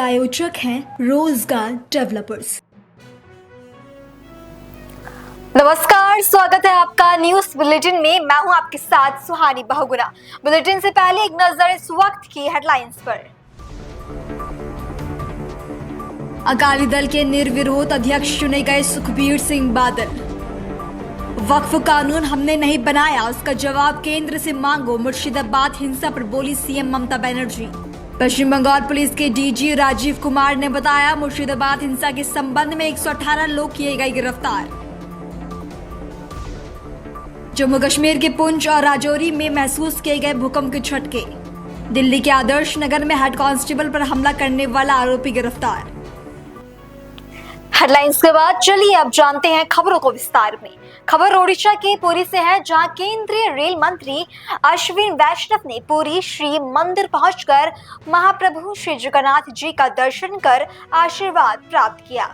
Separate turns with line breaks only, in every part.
आयोजक हैं रोजगार डेवलपर्स।
नमस्कार, स्वागत है आपका न्यूज बुलेटिन में। मैं हूं आपके साथ सुहानी बहुगुना। बुलेटिन से पहले एक नजर इस वक्त की हेडलाइंस पर।
अकाली दल के निर्विरोध अध्यक्ष चुने गए सुखबीर सिंह बादल। वक्फ कानून हमने नहीं बनाया, उसका जवाब केंद्र से मांगो, मुर्शिदाबाद हिंसा पर बोली सीएम ममता बनर्जी। पश्चिम बंगाल पुलिस के डीजी राजीव कुमार ने बताया, मुर्शिदाबाद हिंसा के संबंध में 118 लोग किए गए गिरफ्तार। जम्मू कश्मीर के पुंछ और राजौरी में महसूस किए गए भूकंप के झटके। दिल्ली के आदर्श नगर में हेड कांस्टेबल पर हमला करने वाला आरोपी गिरफ्तार।
हेडलाइंस के बाद चलिए अब जानते हैं खबरों को विस्तार में। खबर ओडिशा के पुरी से है, जहां केंद्रीय रेल मंत्री अश्विन वैष्णव ने पुरी श्री मंदिर पहुंचकर महाप्रभु श्री जगन्नाथ जी का दर्शन कर आशीर्वाद प्राप्त किया।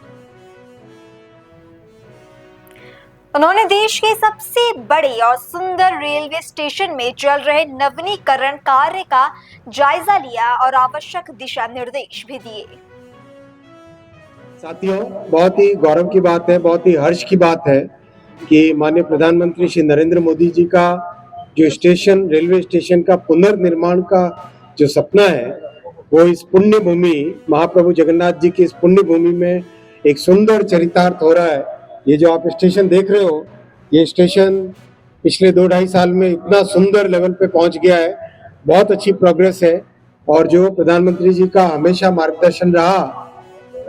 उन्होंने देश के सबसे बड़े और सुंदर रेलवे स्टेशन में चल रहे नवीनीकरण कार्य का जायजा लिया और आवश्यक दिशा निर्देश भी दिए।
साथियों, बहुत ही गौरव की बात है, बहुत ही हर्ष की बात है कि माननीय प्रधानमंत्री श्री नरेंद्र मोदी जी का जो स्टेशन, रेलवे स्टेशन का पुनर्निर्माण का जो सपना है, वो इस पुण्य भूमि महाप्रभु जगन्नाथ जी की इस पुण्य भूमि में एक सुंदर चरितार्थ हो रहा है। ये जो आप स्टेशन देख रहे हो, ये स्टेशन पिछले 2-2.5 साल में इतना सुंदर लेवल पे पहुंच गया है, बहुत अच्छी प्रोग्रेस है। और जो प्रधानमंत्री जी का हमेशा मार्गदर्शन रहा,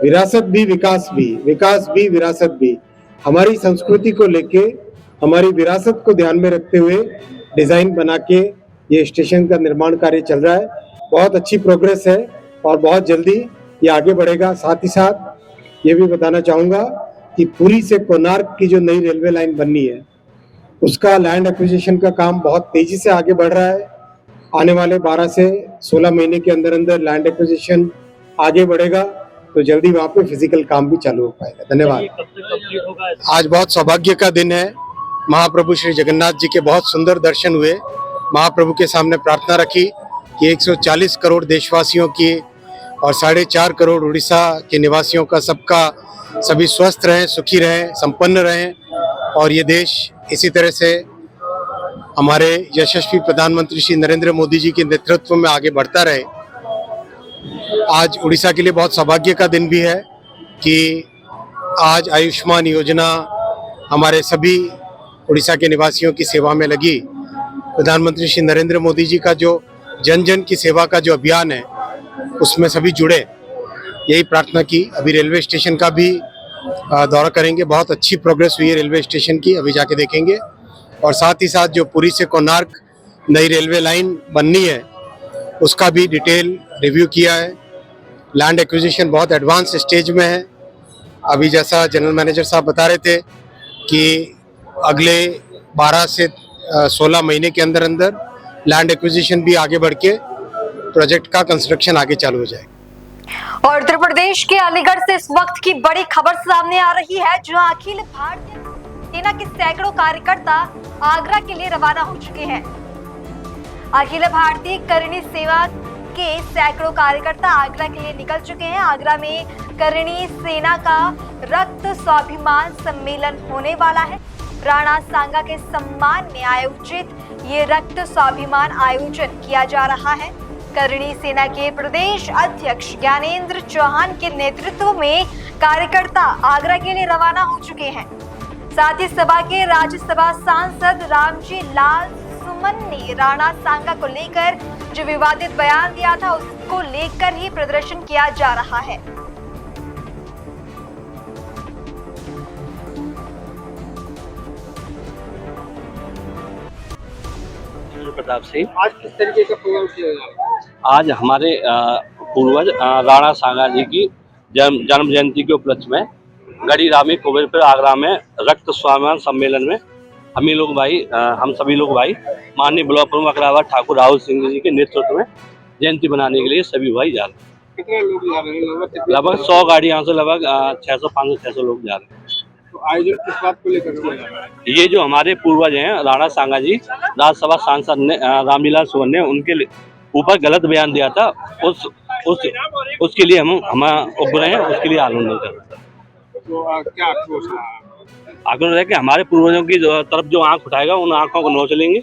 विरासत भी विकास भी विरासत भी, हमारी संस्कृति को लेके, हमारी विरासत को ध्यान में रखते हुए डिजाइन बना के ये स्टेशन का निर्माण कार्य चल रहा है। बहुत अच्छी प्रोग्रेस है और बहुत जल्दी ये आगे बढ़ेगा। साथ ही साथ ये भी बताना चाहूँगा कि पुरी से कोणार्क की जो नई रेलवे लाइन बननी है, उसका लैंड एक्विजिशन का काम बहुत तेजी से आगे बढ़ रहा है। आने वाले 12 से 16 महीने के अंदर अंदर लैंड एक्विजिशन आगे बढ़ेगा, तो जल्दी वहाँ पे फिजिकल काम भी चालू हो पाएगा। धन्यवाद। आज बहुत सौभाग्य का दिन है। महाप्रभु श्री जगन्नाथ जी के बहुत सुंदर दर्शन हुए। महाप्रभु के सामने प्रार्थना रखी कि 140 करोड़ देशवासियों की और 4.5 करोड़ उड़ीसा के निवासियों का, सबका सभी स्वस्थ रहें, सुखी रहें, संपन्न रहें और ये देश इसी तरह से हमारे यशस्वी प्रधानमंत्री श्री नरेंद्र मोदी जी के नेतृत्व में आगे बढ़ता रहे। आज उड़ीसा के लिए बहुत सौभाग्य का दिन भी है कि आज आयुष्मान योजना हमारे सभी उड़ीसा के निवासियों की सेवा में लगी। प्रधानमंत्री श्री नरेंद्र मोदी जी का जो जन जन की सेवा का जो अभियान है, उसमें सभी जुड़े, यही प्रार्थना की। अभी रेलवे स्टेशन का भी दौरा करेंगे, बहुत अच्छी प्रोग्रेस हुई है रेलवे स्टेशन की, अभी जाके देखेंगे। और साथ ही साथ जो पुरी से कोणार्क नई रेलवे लाइन बननी है, उसका भी डिटेल रिव्यू किया है। लैंड एक्विजिशन बहुत एडवांस स्टेज में है। अभी जैसा जनरल मैनेजर साहब बता रहे थे कि अगले 12 से 16 महीने के अंदर अंदर लैंड एक्विजिशन भी आगे बढ़ के प्रोजेक्ट का कंस्ट्रक्शन आगे चालू हो जाएगा।
और उत्तर प्रदेश के अलीगढ़ से इस वक्त की बड़ी खबर सामने आ रही है, जहां अखिल भारतीय सेना के सैकड़ों कार्यकर्ता आगरा के लिए रवाना हो चुके हैं। अखिल भारतीय करणी सेवा के सैकड़ों कार्यकर्ता आगरा के लिए निकल चुके हैं। आगरा में करणी सेना का रक्त स्वाभिमान सम्मेलन होने वाला है। राणा सांगा के सम्मान में आयोजित ये रक्त स्वाभिमान आयोजन किया जा रहा है। करणी सेना के प्रदेश अध्यक्ष ज्ञानेंद्र चौहान के नेतृत्व में कार्यकर्ता आगरा के लिए रवाना हो चुके हैं। साथ ही सभा के राज्यसभा सांसद रामजी लाल सुमन ने राणा सांगा को लेकर जो विवादित बयान दिया था, उसको लेकर ही प्रदर्शन किया जा रहा है।
प्रताप सिंह,
आज किस तरीके का प्रोग्राम किया गया?
आज हमारे पूर्वज राणा सांगा जी की जन्म जयंती के उपलक्ष्य में गढ़ी रामी कुबेरपुर आगरा में रक्त स्वाभिमान सम्मेलन में हम सभी लोग भाई माननीय ब्लॉक प्रमुख अकराबाद ठाकुर राहुल सिंह जी के नेतृत्व में जयंती बनाने के लिए सभी भाई जा रहे हैं।
कितने लोग जा रहे हैं?
लगभग 100 गाड़ी यहाँ से लगभग 500-600 लोग जा रहे हैं।
तो आयोजन किस बात को लेकर किया जा रहा है?
ये जो हमारे पूर्वज हैं राणा सांगा जी, राज्यसभा सांसद ने रामलीला सुमन ने उनके ऊपर गलत बयान दिया था, उस उसके लिए हम उग्र हैं, उसके लिए आंदोलन कर रहे हैं।
तो क्या आक्रोश है?
आग्रह है कि हमारे पूर्वजों की तरफ जो आंख उठाएगा उन आंखों को नोच लेंगे।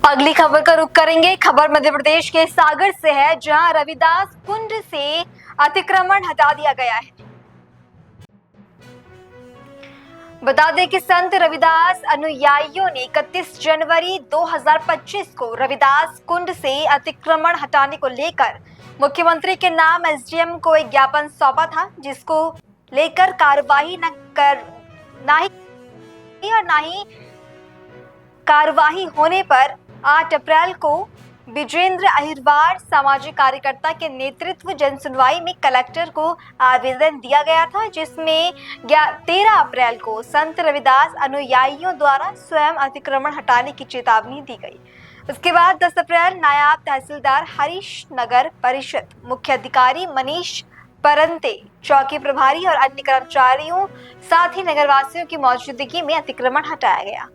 अगली खबर का रुख करेंगे। खबर मध्य प्रदेश के सागर से है, जहां रविदास कुंड से अतिक्रमण हटा दिया गया है। बता दें कि संत रविदास अनुयायियों ने 31 जनवरी 2025 को रविदास कुंड से अतिक्रमण हटाने को लेकर मुख्यमंत्री के नाम एसडीएम को एक ज्ञापन सौंपा था, जिसको लेकर कार्रवाई ना ही कार्रवाई होने पर 8 अप्रैल को विजेंद्र अहिरवार सामाजिक कार्यकर्ता के नेतृत्व जनसुनवाई में कलेक्टर को आवेदन दिया गया था, जिसमें 13 अप्रैल को संत रविदास अनुयायियों द्वारा स्वयं अतिक्रमण हटाने की चेतावनी दी गई। उसके बाद 10 अप्रैल नायब तहसीलदार हरीश नगर परिषद, मुख्य अधिकारी मनीष परंते, चौकी प्रभारी और अन्य कर्मचारियों साथ ही नगरवासियों की मौजूदगी में अतिक्रमण हटाया गया।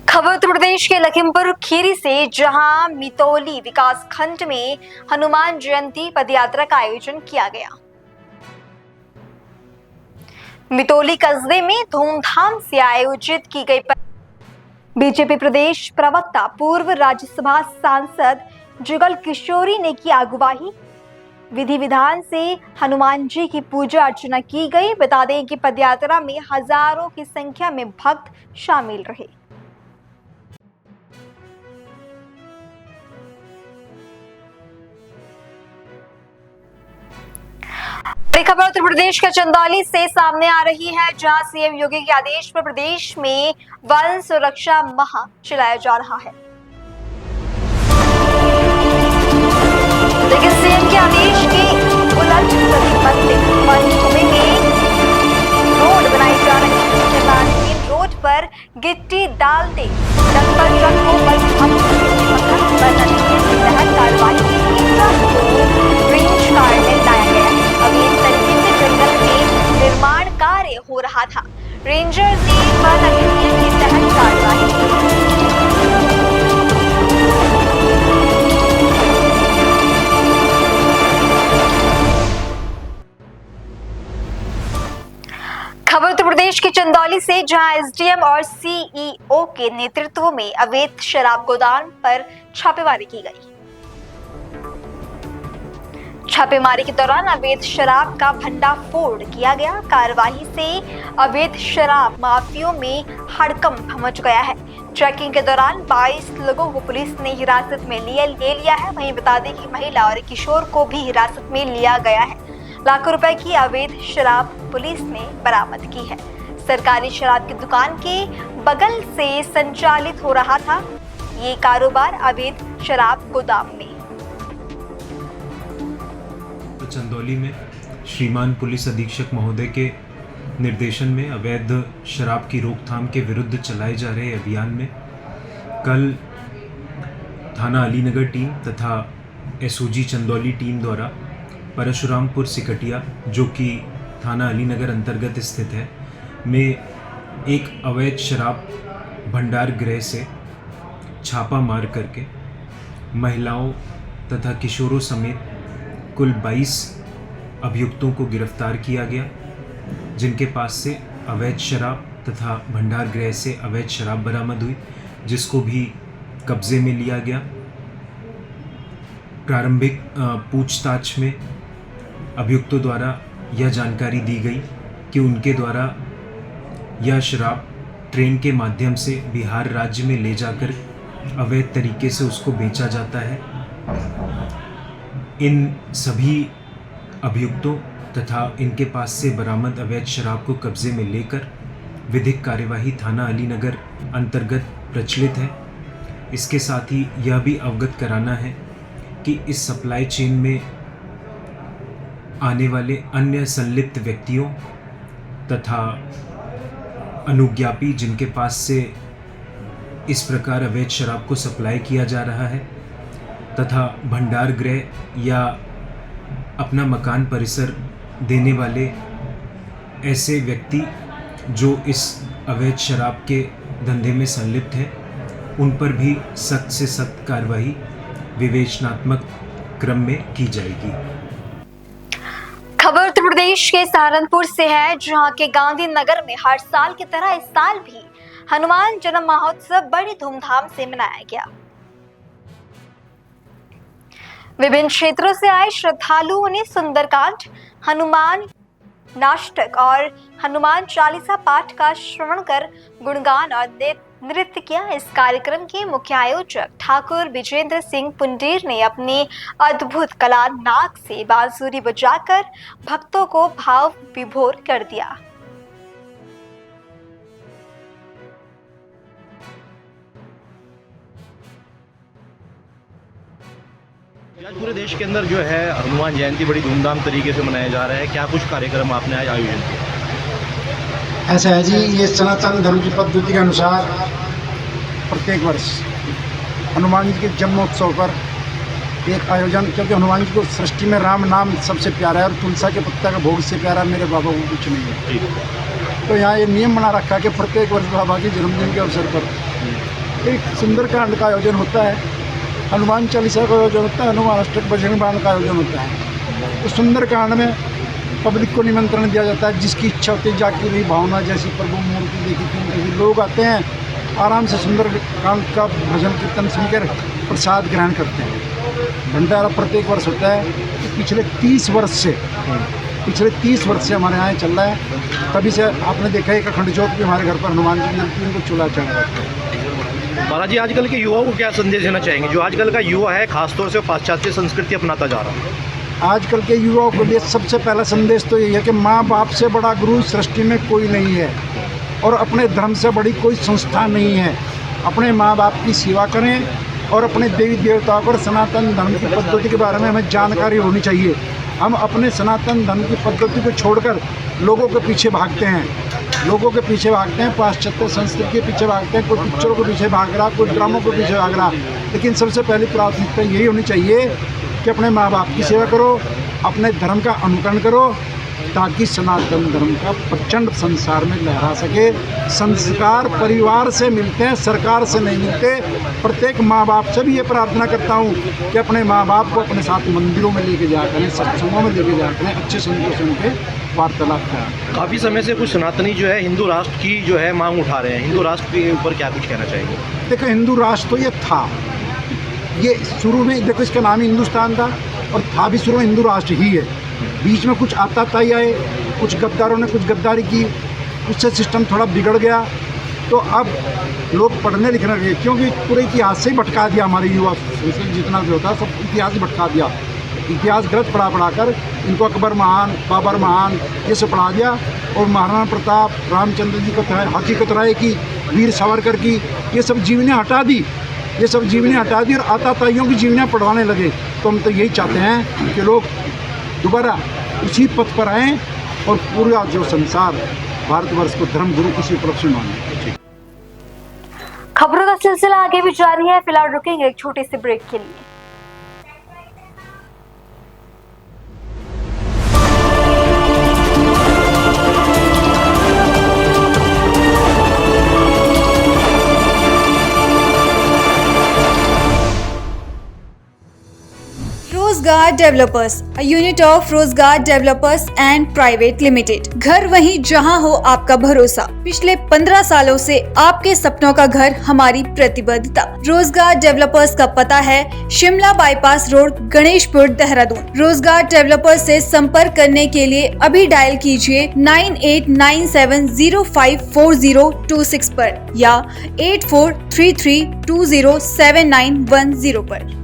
खबर उत्तर प्रदेश के लखीमपुर खीरी से, जहां मितौली विकास खंड में हनुमान जयंती पदयात्रा का आयोजन किया गया। मितौली कस्बे में धूमधाम से आयोजित की गई बीजेपी प्रदेश प्रवक्ता पूर्व राज्यसभा सांसद जुगल किशोरी ने की अगुवाई। विधि विधान से हनुमान जी की पूजा अर्चना की गई। बता दें कि पदयात्रा में हजारों की संख्या में भक्त शामिल रहे। खबर उत्तर प्रदेश के चंदौली से सामने आ रही है, जहां सीएम योगी के आदेश पर प्रदेश में वन सुरक्षा माह चलाया जा रहा है। लेकिन सीएम के आदेश के उलट प्रतिबंधित वन भूमि में रोड बनाई जा रही है। रोड पर गिट्टी डालते डंपर ट्रक को कार्रवाई रेंज कार में लाया गया। अभी इस तरीके से जंगल में निर्माण कार्य हो रहा था। रेंजर्स ने वन अधिनियम के तहत कार्रवाई की। खबर उत्तर प्रदेश के चंदौली से, जहां एसडीएम और सीईओ के नेतृत्व में अवैध शराब गोदाम पर छापेमारी की गई। छापेमारी के दौरान अवैध शराब का भंडाफोड़ किया गया। कार्रवाई से अवैध शराब माफियों में हड़कंप मच गया है। चेकिंग के दौरान 22 लोगों को पुलिस ने हिरासत में ले लिया है। वहीं बता दें कि महिला और किशोर को भी हिरासत में लिया गया है। लाखों रुपए की अवैध शराब पुलिस ने बरामद की है। सरकारी शराब की दुकान के बगल से संचालित हो रहा था ये कारोबार अवैध शराब गोदाम में।
चंदौली में श्रीमान पुलिस अधीक्षक महोदय के निर्देशन में अवैध शराब की रोकथाम के विरुद्ध चलाए जा रहे अभियान में कल थाना अलीनगर टीम तथा एसओजी चंदौली टीम द्वारा परशुरामपुर सिकटिया, जो कि थाना अलीनगर अंतर्गत स्थित है, में एक अवैध शराब भंडार गृह से छापा मार करके महिलाओं तथा किशोरों समेत कुल 22 अभियुक्तों को गिरफ्तार किया गया, जिनके पास से अवैध शराब तथा भंडार गृह से अवैध शराब बरामद हुई, जिसको भी कब्जे में लिया गया। प्रारंभिक पूछताछ में अभियुक्तों द्वारा यह जानकारी दी गई कि उनके द्वारा यह शराब ट्रेन के माध्यम से बिहार राज्य में ले जाकर अवैध तरीके से उसको बेचा जाता है। इन सभी अभियुक्तों तथा इनके पास से बरामद अवैध शराब को कब्जे में लेकर विधिक कार्यवाही थाना अलीनगर अंतर्गत प्रचलित है। इसके साथ ही यह भी अवगत कराना है कि इस सप्लाई चेन में आने वाले अन्य संलिप्त व्यक्तियों तथा अनुज्ञापी जिनके पास से इस प्रकार अवैध शराब को सप्लाई किया जा रहा है तथा भंडार गृह या अपना मकान परिसर देने वाले ऐसे व्यक्ति जो इस अवैध शराब के धंधे में संलिप्त हैं उन पर भी सख्त से सख्त कार्रवाई विवेचनात्मक क्रम में की जाएगी।
खबर उत्तर प्रदेश के सहारनपुर से है, जहां के गांधीनगर में हर साल की तरह इस साल भी हनुमान जन्म महोत्सव बड़ी धूमधाम से मनाया गया। विभिन्न क्षेत्रों से आए श्रद्धालुओं ने सुंदरकांड, हनुमान नाटक और हनुमान चालीसा पाठ का श्रवण कर गुणगान और नृत्य किया। इस कार्यक्रम के मुख्य आयोजक ठाकुर विजेंद्र सिंह पुंडेर ने अपनी अद्भुत कला नाक से बांसुरी बजाकर भक्तों को भाव विभोर कर दिया।
आज पूरे देश के अंदर जो है हनुमान जयंती बड़ी धूमधाम तरीके से मनाया जा रहा है, क्या कुछ कार्यक्रम आपने आज आयोजन किया?
ऐसा है जी, ये सनातन धर्म की पद्धति के अनुसार प्रत्येक वर्ष हनुमान जी के जन्मोत्सव पर एक आयोजन, क्योंकि हनुमान जी को सृष्टि में राम नाम सबसे प्यारा है और तुलसा के पत्ता का भोग से प्यारा मेरे बाबा को कुछ नहीं है। तो यहाँ ये नियम बना रखा है कि प्रत्येक वर्ष बाबा के जन्मदिन के अवसर पर एक सुंदरकांड का आयोजन होता है, हनुमान चालीसा का आयोजन होता है, हनुमान अष्टक बजरंग बाण का आयोजन होता है। तो सुंदरकांड में पब्लिक को निमंत्रण दिया जाता है, जिसकी इच्छा होती है, जाकी हुई भावना जैसी प्रभु मूर्ति देखी थी, लोग आते हैं, आराम से सुंदरकांड का भजन कीर्तन सुनकर प्रसाद ग्रहण करते हैं। भंडारा प्रत्येक वर्ष होता है। तो पिछले 30 वर्ष से हमारे यहाँ चल रहा है। तभी से आपने देखा है कि अखंड ज्योत भी हमारे घर पर हनुमान जी की उनको चूल्हा चढ़ा जाता है।
बालाजी, आजकल के युवाओं को क्या संदेश देना चाहेंगे? जो आजकल का युवा है खासतौर से पाश्चात्य संस्कृति अपनाता जा रहा है।
आजकल के युवाओं के लिए सबसे पहला संदेश तो यही है कि माँ बाप से बड़ा गुरु सृष्टि में कोई नहीं है और अपने धर्म से बड़ी कोई संस्था नहीं है। अपने माँ बाप की सेवा करें और अपने देवी देवताओं और सनातन धर्म की पद्धति के बारे में हमें जानकारी होनी चाहिए। हम अपने सनातन धर्म की पद्धति को छोड़कर लोगों के पीछे भागते हैं, पाश्चात्य संस्कृति के पीछे भागते हैं, कोई पिक्चरों के पीछे भाग रहा, कोई ड्रामों के पीछे भाग रहा। लेकिन सबसे पहली प्राथमिकता यही होनी चाहिए कि अपने माँ बाप की सेवा करो, अपने धर्म का अनुकरण करो, ताकि सनातन धर्म का प्रचंड संसार में लहरा सके। संस्कार परिवार से मिलते हैं, सरकार से नहीं मिलते। प्रत्येक माँ बाप से भी ये प्रार्थना करता हूँ कि अपने माँ बाप को अपने साथ मंदिरों में लेके जाया करें, सत्संगों में लेके जाया करें, अच्छे संतों से उनके वार्तालाप करें।
काफ़ी समय से कुछ सनातनी जो है हिंदू राष्ट्र की जो है मांग उठा रहे हैं, हिंदू राष्ट्र के ऊपर क्या कुछ कहना चाहेंगे?
देखो, हिंदू राष्ट्र तो ये था, ये शुरू में देखो इसका नाम ही हिंदुस्तान था और था भी शुरू में हिंदू राष्ट्र ही है। बीच में कुछ आताताई आए, कुछ गद्दारों ने कुछ गद्दारी की, उससे सिस्टम थोड़ा बिगड़ गया। तो अब लोग पढ़ने लिखने लगे, क्योंकि पूरे इतिहास से ही भटका दिया हमारे युवा, जितना भी होता सब इतिहास ही भटका दिया। इतिहास गलत पढ़ा कर इनको अकबर महान, बाबर महान ये सब पढ़ा दिया और महाराणा प्रताप, रामचंद्र जी को हकीकत राय की, वीर सावरकर की, ये सब जीवनियाँ हटा दी और आताताइयों की जीवनियाँ पढ़वाने लगे। तो हम तो यही चाहते हैं कि लोग दोबारा उसी पथ पर आएँ और पूरा जो संसार भारतवर्ष को धर्म गुरु किसी उपलक्ष्य में माने।
खबरों का सिलसिला आगे भी जारी है, फिलहाल रुकेंगे एक छोटे से ब्रेक के लिए।
रोजगार डेवलपर्स, a unit of रोजगार डेवलपर्स एंड प्राइवेट लिमिटेड। घर वहीं जहां हो आपका भरोसा। पिछले 15 सालों से आपके सपनों का घर हमारी प्रतिबद्धता। रोजगार डेवलपर्स का पता है शिमला बाईपास रोड, गणेशपुर, देहरादून। रोजगार डेवलपर्स से संपर्क करने के लिए अभी डायल कीजिए 9897054026 पर या 8433207910 पर।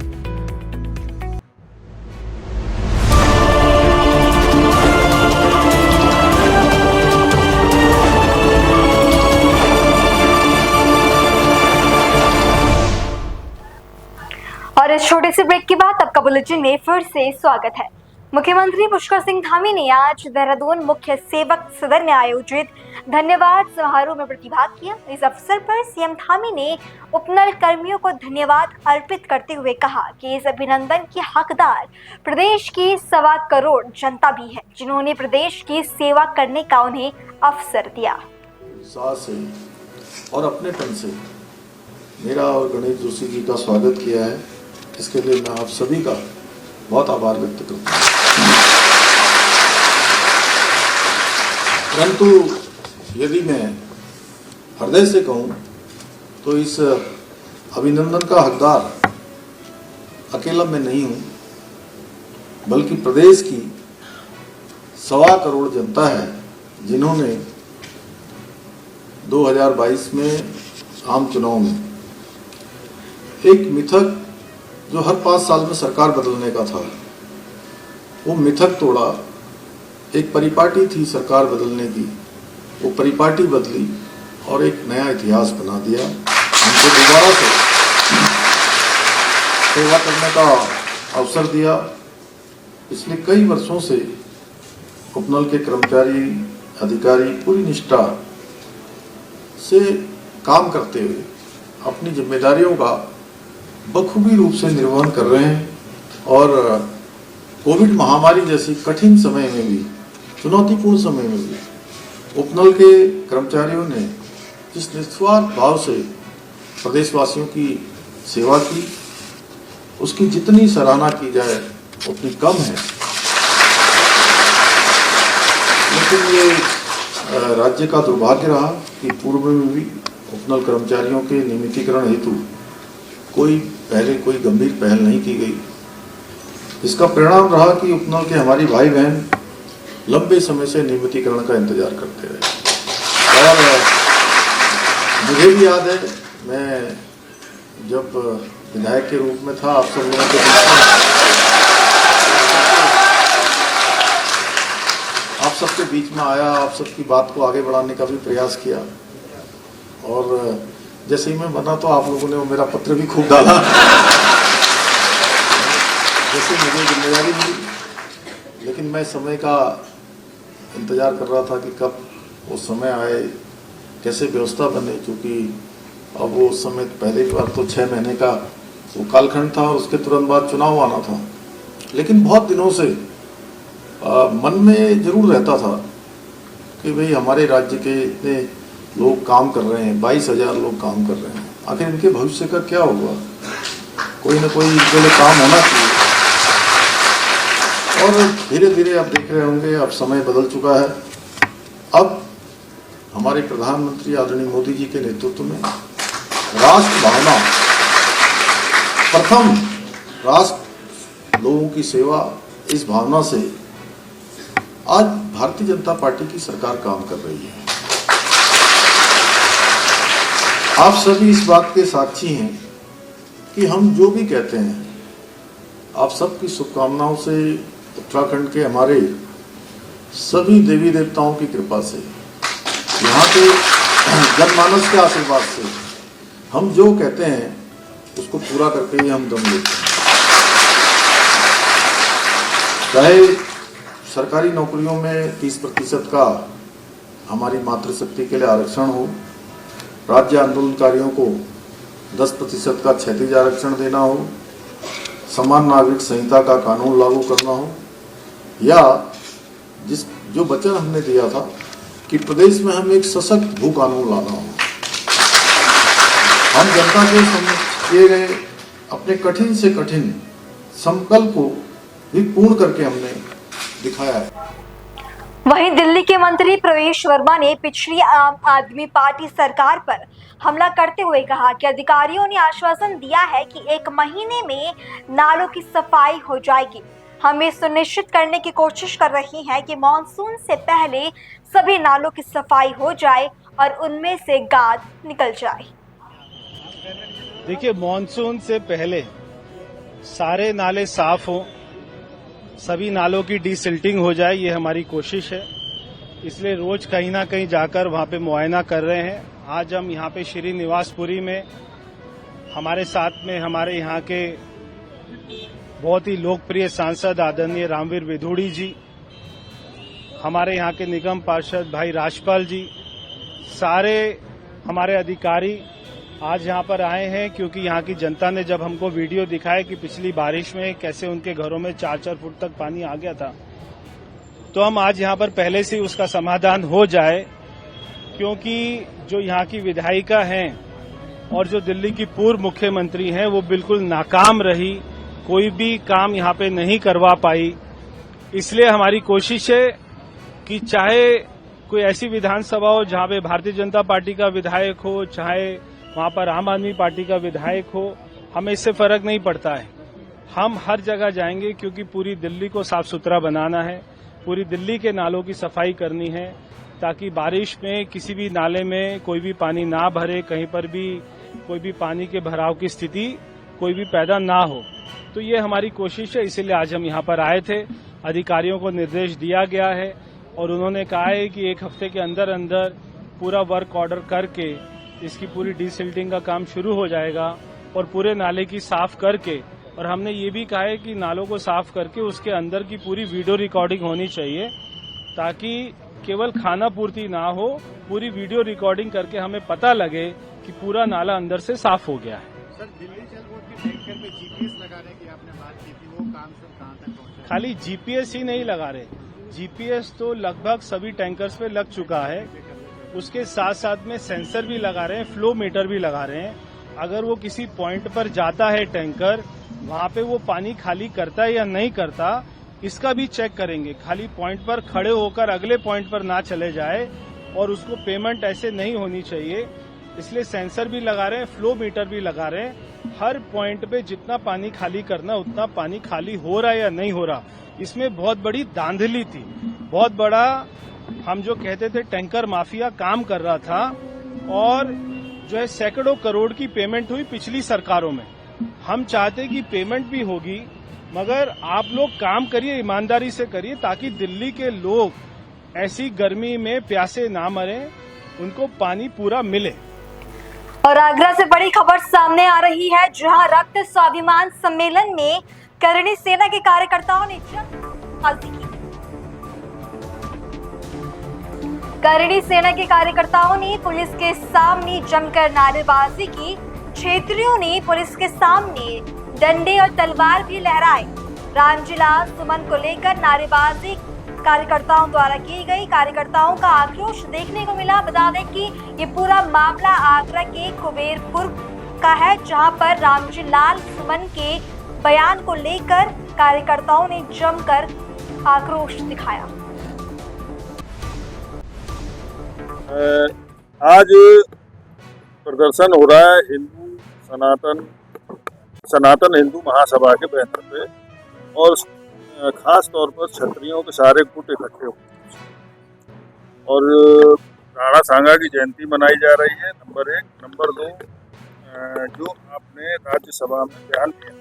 और इस छोटे से ब्रेक के बाद आपका बुलेटिन में फिर से स्वागत है। मुख्यमंत्री पुष्कर सिंह धामी ने आज देहरादून मुख्य सेवक सदन में आयोजित धन्यवाद समारोह में प्रतिभाग किया। इस अवसर पर सीएम धामी ने उपनल कर्मियों को धन्यवाद अर्पित करते हुए कहा कि इस अभिनंदन के हकदार प्रदेश की 1.25 करोड़ जनता भी है, जिन्होंने प्रदेश की सेवा करने का उन्हें अवसर दिया।
उत्साह से और अपनेपन से मेरा और गणेश जोशी जी का स्वागत किया है, इसके लिए मैं आप सभी का बहुत आभार व्यक्त करता हूँ। परंतु यदि मैं हृदय से कहूँ तो इस अभिनंदन का हकदार अकेला मैं नहीं हूँ, बल्कि प्रदेश की 1.25 करोड़ जनता है, जिन्होंने 2022 में आम चुनाव में एक मिथक जो हर 5 साल में सरकार बदलने का था, वो मिथक तोड़ा। एक परिपाटी थी सरकार बदलने की, वो परिपाटी बदली और एक नया इतिहास बना दिया। हमको दोबारा से सेवा करने का अवसर दिया। पिछले कई वर्षों से उपनल के कर्मचारी अधिकारी पूरी निष्ठा से काम करते हुए अपनी जिम्मेदारियों का बखूबी रूप से निर्वहन कर रहे हैं और कोविड महामारी जैसी कठिन समय में भी, चुनौतीपूर्ण समय में भी उपनल के कर्मचारियों ने जिस निस्वार्थ भाव से प्रदेशवासियों की सेवा की, उसकी जितनी सराहना की जाए उतनी कम है। लेकिन ये राज्य का दुर्भाग्य रहा कि पूर्व में भी उपनल कर्मचारियों के नियमितीकरण हेतु कोई गंभीर पहल नहीं की गई। इसका परिणाम रहा कि उपनल के हमारी भाई बहन लंबे समय से नियमितीकरण का इंतजार करते रहे। और मुझे भी याद है, मैं जब विधायक के रूप में था, आप सब लोगों के बीच में, आप सबके बीच में आया, आप सबकी बात को आगे बढ़ाने का भी प्रयास किया। और जैसे ही मैं बना तो आप लोगों ने वो मेरा पत्र भी खूब डाला। जैसे मुझे जिम्मेदारी मिली, लेकिन मैं समय का इंतजार कर रहा था कि कब वो समय आए, कैसे व्यवस्था बने, क्योंकि अब वो समय पहले की बार तो 6 महीने का वो कालखंड था और उसके तुरंत बाद चुनाव आना था। लेकिन बहुत दिनों से मन में जरूर रहता था कि भाई हमारे राज्य के इतने लोग काम कर रहे हैं, 22,000 लोग काम कर रहे हैं, आखिर इनके भविष्य का क्या होगा, कोई ना कोई इनके लिए काम होना चाहिए। और धीरे धीरे आप देख रहे होंगे, अब समय बदल चुका है। अब हमारे प्रधानमंत्री आदरणीय मोदी जी के नेतृत्व में राष्ट्र भावना, प्रथम राष्ट्र लोगों की सेवा, इस भावना से आज भारतीय जनता पार्टी की सरकार काम कर रही है। आप सभी इस बात के साक्षी हैं कि हम जो भी कहते हैं, आप सबकी शुभकामनाओं से, उत्तराखंड के हमारे सभी देवी देवताओं की कृपा से, यहाँ के जनमानस के आशीर्वाद से हम जो कहते हैं उसको पूरा करके ही हम दम लेते हैं। चाहे सरकारी नौकरियों में 30% का हमारी मातृशक्ति के लिए आरक्षण हो, राज्य आंदोलनकारियों को 10% का क्षैतिज आरक्षण देना हो, समान नागरिक संहिता का कानून लागू करना हो, या जो वचन हमने दिया था कि प्रदेश में हम एक सशक्त भू कानून लाना हो। हम जनता के किए गए अपने कठिन से कठिन संकल्प को भी पूर्ण करके हमने दिखाया है।
वहीं दिल्ली के मंत्री प्रवेश वर्मा ने पिछली आम आदमी पार्टी सरकार पर हमला करते हुए कहा कि अधिकारियों ने आश्वासन दिया है कि 1 महीने में नालों की सफाई हो जाएगी। हम ये सुनिश्चित करने की कोशिश कर रही हैं कि मानसून से पहले सभी नालों की सफाई हो जाए और उनमें से गाद निकल जाए।
देखिए, मानसून से पहले सारे नाले साफ हों, सभी नालों की डीसिल्टिंग हो जाए, ये हमारी कोशिश है। इसलिए रोज कहीं ना कहीं जाकर वहां पे मुआयना कर रहे हैं। आज हम यहाँ पे श्रीनिवासपुरी में हमारे साथ में हमारे यहाँ के बहुत ही लोकप्रिय सांसद आदरणीय रामवीर विधुड़ी जी, हमारे यहाँ के निगम पार्षद भाई राजपाल जी, सारे हमारे अधिकारी आज यहाँ पर आए हैं क्योंकि यहाँ की जनता ने जब हमको वीडियो दिखाया कि पिछली बारिश में कैसे उनके घरों में 4-4 फुट तक पानी आ गया था, तो हम आज यहाँ पर पहले से उसका समाधान हो जाए, क्योंकि जो यहाँ की विधायिका हैं और जो दिल्ली की पूर्व मुख्यमंत्री हैं वो बिल्कुल नाकाम रही, कोई भी काम यहाँ पे नहीं करवा पाई। इसलिए हमारी कोशिश है कि चाहे कोई ऐसी विधानसभा हो जहाँ पे भारतीय जनता पार्टी का विधायक हो, चाहे वहाँ पर आम आदमी पार्टी का विधायक हो, हमें इससे फर्क नहीं पड़ता है। हम हर जगह जाएंगे क्योंकि पूरी दिल्ली को साफ सुथरा बनाना है, पूरी दिल्ली के नालों की सफाई करनी है, ताकि बारिश में किसी भी नाले में कोई भी पानी ना भरे, कहीं पर भी कोई भी पानी के भराव की स्थिति कोई भी पैदा ना हो। तो ये हमारी कोशिश है, इसीलिए आज हम यहाँ पर आए थे। अधिकारियों को निर्देश दिया गया है और उन्होंने कहा है कि 1 हफ्ते के अंदर अंदर पूरा वर्क ऑर्डर करके इसकी पूरी डीसिल्टिंग का काम शुरू हो जाएगा और पूरे नाले की साफ करके, और हमने ये भी कहा है कि नालों को साफ करके उसके अंदर की पूरी वीडियो रिकॉर्डिंग होनी चाहिए, ताकि केवल खाना पूर्ति ना हो, पूरी वीडियो रिकॉर्डिंग करके हमें पता लगे कि पूरा नाला अंदर से साफ हो गया है।
सर, दिल्ली जल बोर्ड की टैंकर पे जीपीएस लगाने की आपने बात की थी, वो काम सब कहाँ तक पहुंचा?
खाली जीपीएस ही नहीं लगा रहे, जीपीएस तो लगभग सभी टैंकर्स पे लग चुका है, उसके साथ साथ में सेंसर भी लगा रहे हैं, फ्लो मीटर भी लगा रहे हैं। अगर वो किसी पॉइंट पर जाता है टैंकर, वहाँ पे वो पानी खाली करता है या नहीं करता, इसका भी चेक करेंगे। खाली पॉइंट पर खड़े होकर अगले पॉइंट पर ना चले जाए, और उसको पेमेंट ऐसे नहीं होनी चाहिए, इसलिए सेंसर भी लगा रहे हैं, फ्लो मीटर भी लगा रहे हैं। हर पॉइंट पे जितना पानी खाली करना उतना पानी खाली हो रहा है या नहीं हो रहा। इसमें बहुत बड़ी धांधली थी, बहुत बड़ा हम जो कहते थे टैंकर माफिया काम कर रहा था, और जो है सैकड़ों करोड़ की पेमेंट हुई पिछली सरकारों में। हम चाहते कि पेमेंट भी होगी, मगर आप लोग काम करिए, ईमानदारी से करिए, ताकि दिल्ली के लोग ऐसी गर्मी में प्यासे ना मरें, उनको पानी पूरा मिले।
और आगरा से बड़ी खबर सामने आ रही है, जहां रक्त स्वाभिमान सम्मेलन में करणी सेना के कार्यकर्ताओं ने जमकर की। करणी सेना के कार्यकर्ताओं ने पुलिस के सामने जमकर नारेबाजी की। क्षेत्रियों ने पुलिस के सामने डंडे और तलवार भी लहराए। रामजीलाल सुमन को लेकर नारेबाजी कार्यकर्ताओं द्वारा की गई। कार्यकर्ताओं का आक्रोश देखने को मिला। बता दें कि ये पूरा मामला आगरा के कुबेरपुर का है, जहां पर रामजीलाल सुमन के बयान को लेकर कार्यकर्ताओं ने जमकर आक्रोश दिखाया।
आज प्रदर्शन हो रहा है सनातन हिंदू महासभा के बैनर पे, और खास तौर पर क्षत्रियों के सारे गुट इकट्ठे हुए और राणा सांगा की जयंती मनाई जा रही है। नंबर 1, नंबर 2, जो आपने राज्यसभा में बयान दिया,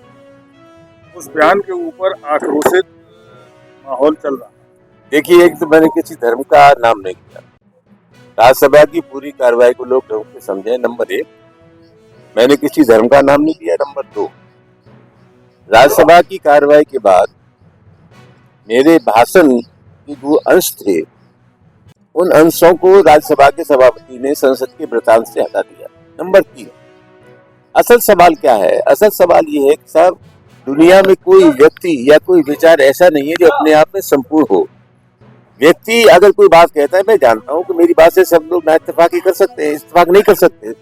उस बयान के ऊपर आक्रोशित माहौल चल रहा है।
देखिए, एक तो मैंने किसी धर्म का नाम नहीं किया, राज्यसभा की पूरी कार्रवाई को लोग ढंग से समझे। नंबर 1, मैंने किसी धर्म का नाम नहीं लिया। नंबर 2, राज्यसभा की कार्रवाई के बाद मेरे भाषण के जो अंश थे, उन अंशों को राज्यसभा के सभापति ने संसद के वृतांत से हटा दिया। नंबर 3, असल सवाल क्या है? असल सवाल ये है कि साहब, दुनिया में कोई व्यक्ति या कोई विचार ऐसा नहीं है जो अपने आप में संपूर्ण हो। व्यक्ति अगर कोई बात कहता है, मैं जानता हूं कि मेरी बात से सब लोग ना इत्तेफाकी कर सकते हैं, इत्तेफाक नहीं कर सकते,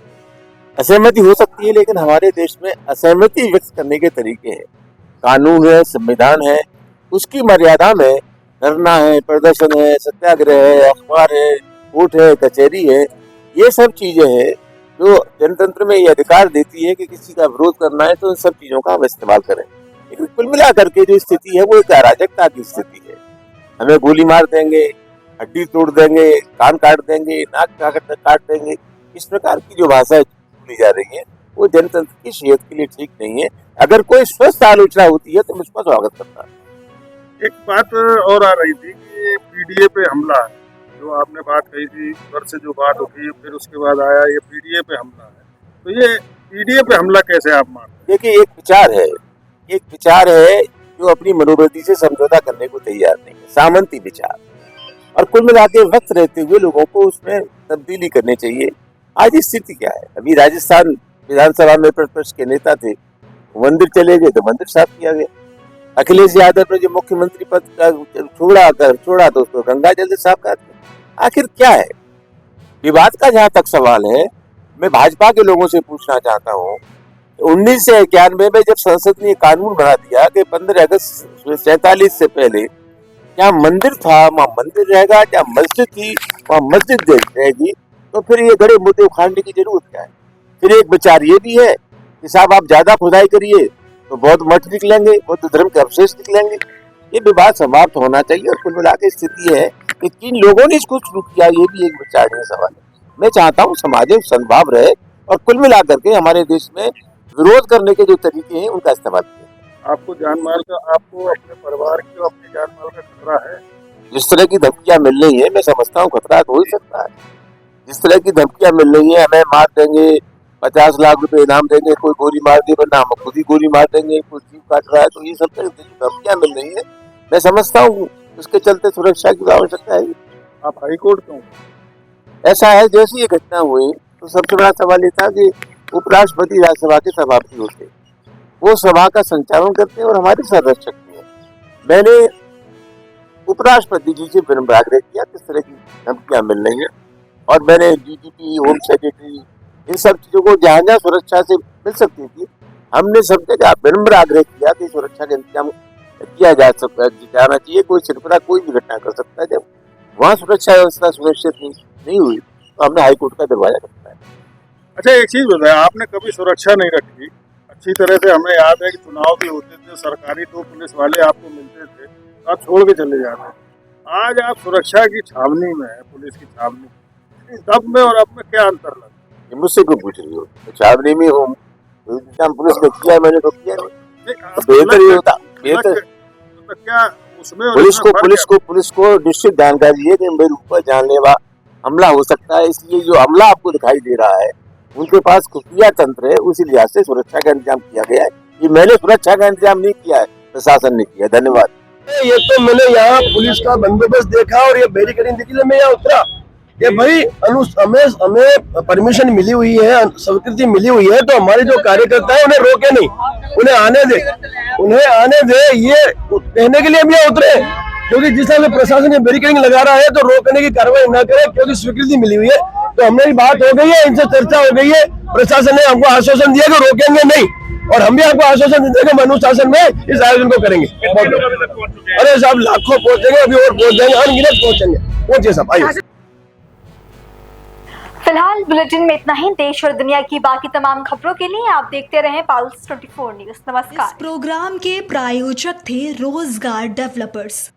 असहमति हो सकती है, लेकिन हमारे देश में असहमति व्यक्त करने के तरीके हैं, कानून है, संविधान है, उसकी मर्यादा में धरना है, प्रदर्शन है, सत्याग्रह है, अखबार है, कोर्ट है, कचहरी है, ये सब चीजें हैं जो जनतंत्र में ये अधिकार देती है कि किसी का विरोध करना है तो इन सब चीजों का हम इस्तेमाल करें। लेकिन कुल मिलाकर के जो स्थिति है वो एक अराजकता की स्थिति है। हमें गोली मार देंगे, हड्डी तोड़ देंगे, कान काट देंगे, नाक काट देंगे, इस प्रकार की जो भाषा बोली जा रही है वो जनतंत्र की सेहत के लिए ठीक नहीं है। अगर कोई स्वस्थ आलोचना होती है तो मैं उसका स्वागत करता हूँ।
एक बात और आ रही थी कि पीडीए पे हमला, जो आपने बात कही थी, घर से जो बात उठी, फिर उसके बाद आया ये पीडीए पे हमला है, तो ये पीडीए पे हमला कैसे आप मानते हैं?
देखिए, एक विचार है एक विचार है जो अपनी मनोवृत्ति से समझौता करने को तैयार नहीं है, सामंती विचार। और कुल मिला के वक्त रहते हुए लोगों को उसमें तब्दीली करनी चाहिए। आज स्थिति क्या है, अभी राजस्थान विधानसभा में प्रतिपक्ष के नेता थे, मंदिर चले गए तो मंदिर साफ किया गया। अखिलेश यादव ने जो मुख्यमंत्री पद का छोड़ा तो उसको गंगा जल से साफ कर दिया। आखिर क्या है विवाद का? जहां तक सवाल है, मैं भाजपा के लोगों से पूछना चाहता हूँ, 1991 में जब संसद ने कानून बना दिया कि 15 अगस्त 47 से पहले क्या मंदिर था वहाँ मंदिर रहेगा, क्या मस्जिद थी वहाँ मस्जिद रहेगी, तो फिर ये बड़े मुद्दे उखाड़ने की जरूरत क्या है? फिर एक विचार ये भी है कि साहब आप ज्यादा खुदाई करिए तो बौद्ध मठ निकलेंगे, बौद्ध धर्म के अवशेष निकलेंगे। ये विवाद समाप्त होना चाहिए। और कुल मिला के स्थिति है कि किन लोगों ने इसको शुरू किया, ये भी एक विचारणीय सवाल है। मैं चाहता हूँ समाज में सद्भाव रहे और कुल मिला करके हमारे देश में विरोध करने के जो तरीके हैं उनका इस्तेमाल किया।
आपको जान माल का, आपको अपने परिवार की, अपने जान माल का खतरा है?
जिस तरह की धमकियां मिल रही है, मैं समझता हूँ खतरा हो ही सकता है। जिस तरह की धमकियां मिल रही है, हमें मार देंगे, 50 लाख रुपए इनाम देंगे, कोई गोली मार दे वरना हम खुद ही गोली मार देंगे, कोई जीव काट रहा है, तो ये सब तरह की धमकियां मिल रही है, मैं समझता हूँ उसके चलते सुरक्षा की आवश्यकता है।
आप हाईकोर्ट क्यों?
ऐसा है, जैसी ये घटना हुई तो सबसे बड़ा सवाल ये था कि उपराष्ट्रपति राज्यसभा के सभापति होते, वो सभा का संचालन करते हैं और हमारे संरक्षक भी हैं। मैंने उपराष्ट्रपति जी से विनम्र आग्रह किया किस तरह की धमकियां मिल रही है, और मैंने डीजीपी, होम सेक्रेटरी, इन सब चीजों को जहाँ जहाँ सुरक्षा से मिल सकती थी, हमने सब जगह विनम्र आग्रह किया कि सुरक्षा का इंतजाम किया जाना चाहिए। कोई सिरफरा कोई भी घटना कर सकता है, जब वहाँ सुरक्षा व्यवस्था सुरक्षित नहीं हुई तो हमने हाईकोर्ट का दरवाजा खटखटाया।
अच्छा, एक चीज बताया, आपने कभी सुरक्षा नहीं रखी अच्छी तरह से। हमें याद है कि चुनाव भी होते थे, सरकारी 2 पुलिस वाले आपको मिलते थे, आप छोड़ के चले जाते। आज आप सुरक्षा की छावनी में है, पुलिस की छावनी, तब में और अब में क्या अंतर लगा?
मुझसे क्यों पूछ रही हो? छावनी में हूँ, पुलिस ने किया, मैंने तो किया नहीं। बेहतर ही होता, बेहतर
तो क्या उसमें
पुलिस को निश्चित जानकारी है कि मेरे ऊपर जानलेवा हमला हो सकता है, इसलिए जो हमला आपको दिखाई दे रहा है उनके पास खुफिया तंत्र है, उसी लिहाज से सुरक्षा का इंतजाम किया गया है। ये मैंने सुरक्षा का इंतजाम नहीं किया है, प्रशासन ने किया। धन्यवाद।
ये तो मैंने यहाँ पुलिस का बंदोबस्त देखा और ये बैरिकेडिंग देखी, मैं यहाँ उतरा कि भाई हमें परमिशन मिली हुई है, स्वीकृति मिली हुई है, तो हमारे जो कार्यकर्ता है उन्हें रोके नहीं, उन्हें आने दे, ये कहने के लिए हम यहाँ उतरे। क्योंकि जिस तरह से प्रशासन बैरिकेडिंग लगा रहा है तो रोकने की कार्रवाई न करे, क्योंकि स्वीकृति मिली हुई है। तो हमने भी बात हो गई है, इनसे चर्चा हो गई है, प्रशासन ने हमको आश्वासन दिया कि रोकेंगे नहीं, और हम भी आपको आश्वासन देते हैं कि अनुशासन में इस आयोजन को करेंगे। अरे साहब, लाखों पहुंचेंगे, अभी और पहुंच जाएंगे, अनगिनत पहुंचेंगे, पहुंचे साहब, आइए।
फिलहाल बुलेटिन में इतना ही। देश और दुनिया की बाकी तमाम खबरों के लिए आप देखते रहें पल्स 24 न्यूज। नमस्कार।
इस प्रोग्राम के प्रायोजक थे रोजगार डेवलपर्स।